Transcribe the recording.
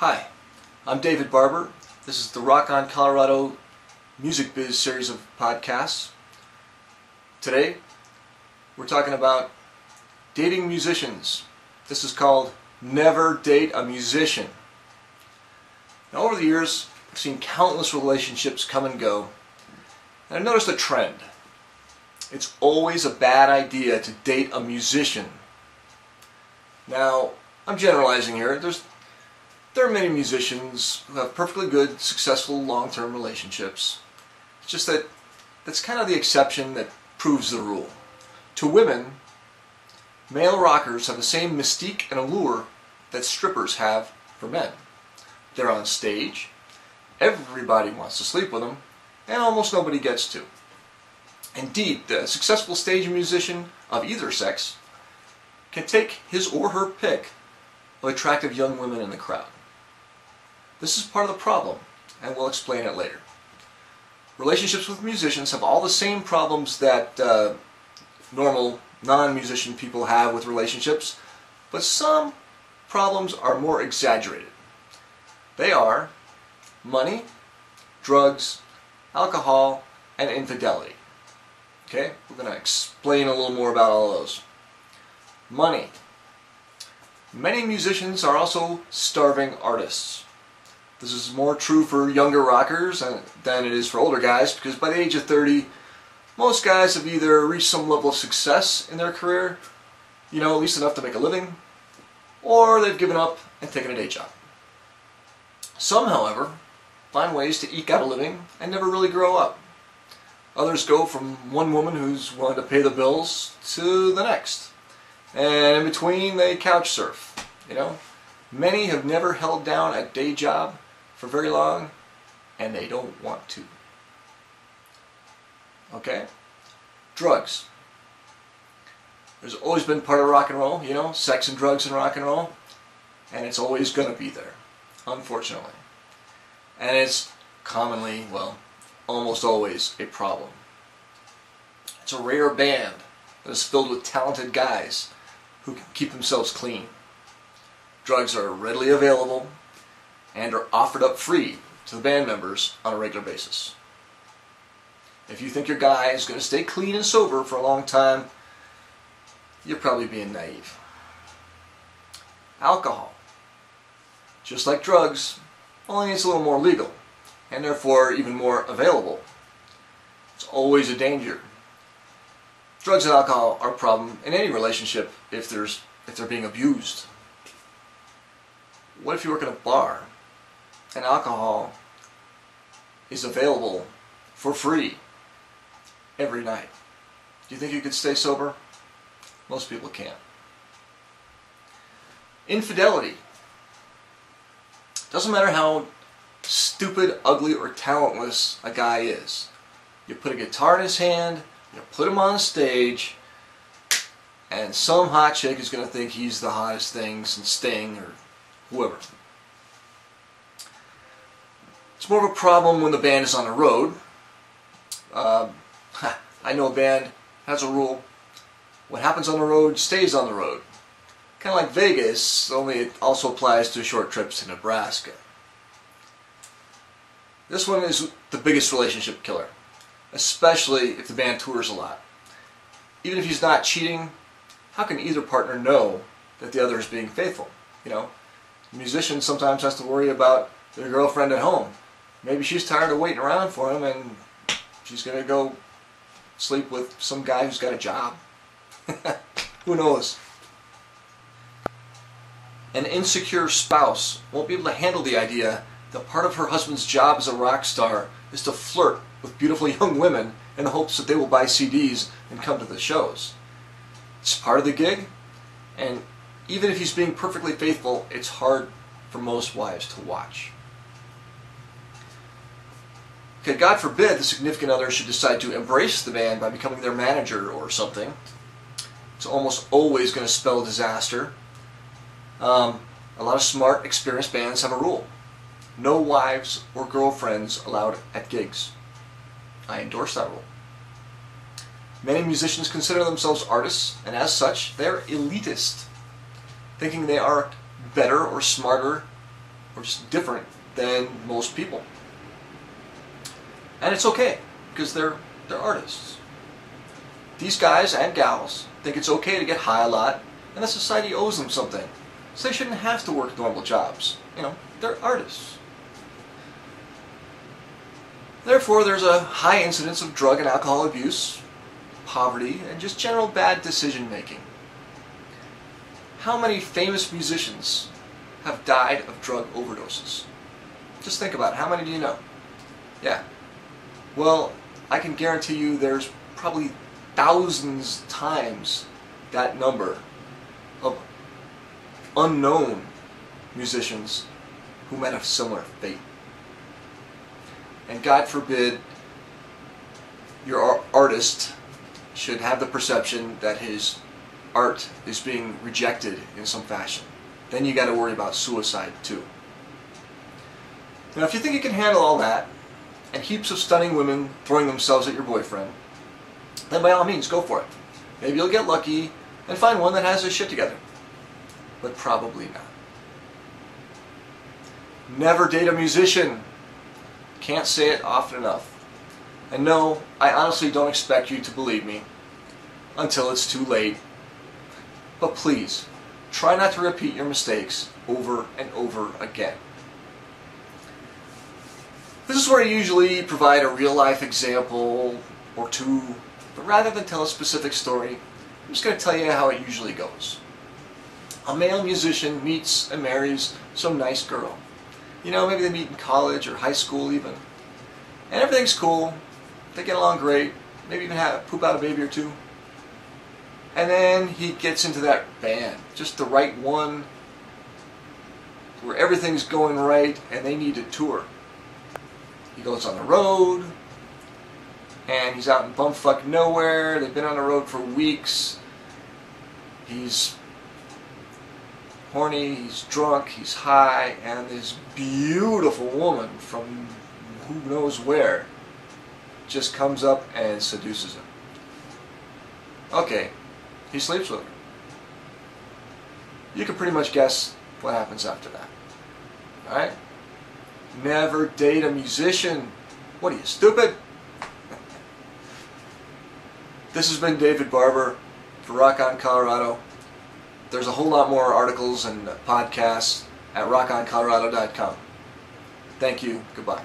Hi, I'm David Barber. This is the Rock On Colorado Music Biz series of podcasts. Today, we're talking about dating musicians. This is called Never Date a Musician. Now, over the years, I've seen countless relationships come and go, and I've noticed a trend. It's always a bad idea to date a musician. Now, I'm generalizing here. There are many musicians who have perfectly good, successful, long-term relationships. It's just that that's kind of the exception that proves the rule. To women, male rockers have the same mystique and allure that strippers have for men. They're on stage, everybody wants to sleep with them, and almost nobody gets to. Indeed, the successful stage musician of either sex can take his or her pick of attractive young women in the crowd. This is part of the problem, and we'll explain it later. Relationships with musicians have all the same problems that normal non-musician people have with relationships, but some problems are more exaggerated. They are money, drugs, alcohol, and infidelity. Okay, we're going to explain a little more about all those. Money. Many musicians are also starving artists. This is more true for younger rockers than it is for older guys, because by the age of 30, most guys have either reached some level of success in their career, at least enough to make a living, or they've given up and taken a day job. Some, however, find ways to eke out a living and never really grow up. Others go from one woman who's willing to pay the bills to the next. And in between, they couch surf. Many have never held down a day job for very long, and they don't want to. Okay? Drugs. There's always been part of rock and roll, sex and drugs and rock and roll, and it's always going to be there, unfortunately. And it's commonly, almost always a problem. It's a rare band that is filled with talented guys who can keep themselves clean. Drugs are readily available and are offered up free to the band members on a regular basis. If you think your guy is going to stay clean and sober for a long time, you're probably being naive. Alcohol. Just like drugs, only it's a little more legal, and therefore even more available. It's always a danger. Drugs and alcohol are a problem in any relationship if they're being abused. What if you work in a bar and alcohol is available for free every night? Do you think you could stay sober? Most people can't. Infidelity. Doesn't matter how stupid, ugly, or talentless a guy is. You put a guitar in his hand, you put him on stage, and some hot chick is going to think he's the hottest thing since Sting or whoever. It's more of a problem when the band is on the road. I know a band has a rule. What happens on the road stays on the road. Kind of like Vegas, only it also applies to short trips to Nebraska. This one is the biggest relationship killer, especially if the band tours a lot. Even if he's not cheating, how can either partner know that the other is being faithful? The musician sometimes has to worry about their girlfriend at home. Maybe she's tired of waiting around for him and she's going to go sleep with some guy who's got a job. Who knows? An insecure spouse won't be able to handle the idea that part of her husband's job as a rock star is to flirt with beautiful young women in the hopes that they will buy CDs and come to the shows. It's part of the gig, and even if he's being perfectly faithful, it's hard for most wives to watch. Okay, God forbid the significant other should decide to embrace the band by becoming their manager or something. It's almost always going to spell disaster. A lot of smart, experienced bands have a rule. No wives or girlfriends allowed at gigs. I endorse that rule. Many musicians consider themselves artists, and as such, they're elitist, thinking they are better or smarter or just different than most people. And it's okay, because they're artists. These guys and gals think it's okay to get high a lot, and that society owes them something. So they shouldn't have to work normal jobs. You know, they're artists. Therefore, there's a high incidence of drug and alcohol abuse, poverty, and just general bad decision making. How many famous musicians have died of drug overdoses? Just think about it. How many do you know? Yeah. Well, I can guarantee you there's probably thousands times that number of unknown musicians who met a similar fate. And God forbid your artist should have the perception that his art is being rejected in some fashion. Then you got to worry about suicide too. Now, if you think you can handle all that, and heaps of stunning women throwing themselves at your boyfriend, then by all means, go for it. Maybe you'll get lucky and find one that has his shit together. But probably not. Never date a musician. Can't say it often enough. And no, I honestly don't expect you to believe me until it's too late. But please, try not to repeat your mistakes over and over again. This is where I usually provide a real-life example or two, but rather than tell a specific story, I'm just going to tell you how it usually goes. A male musician meets and marries some nice girl. You know, maybe they meet in college or high school even. And everything's cool. They get along great. Maybe even poop out a baby or two. And then he gets into that band. Just the right one. Where everything's going right and they need to tour. He goes on the road. And he's out in bumfuck nowhere. They've been on the road for weeks. He's horny, he's drunk, he's high, and this beautiful woman from who knows where just comes up and seduces him. Okay, he sleeps with her. You can pretty much guess what happens after that. Alright? Never date a musician. What are you, stupid? This has been David Barber for Rock On Colorado. There's a whole lot more articles and podcasts at rockoncolorado.com. Thank you. Goodbye.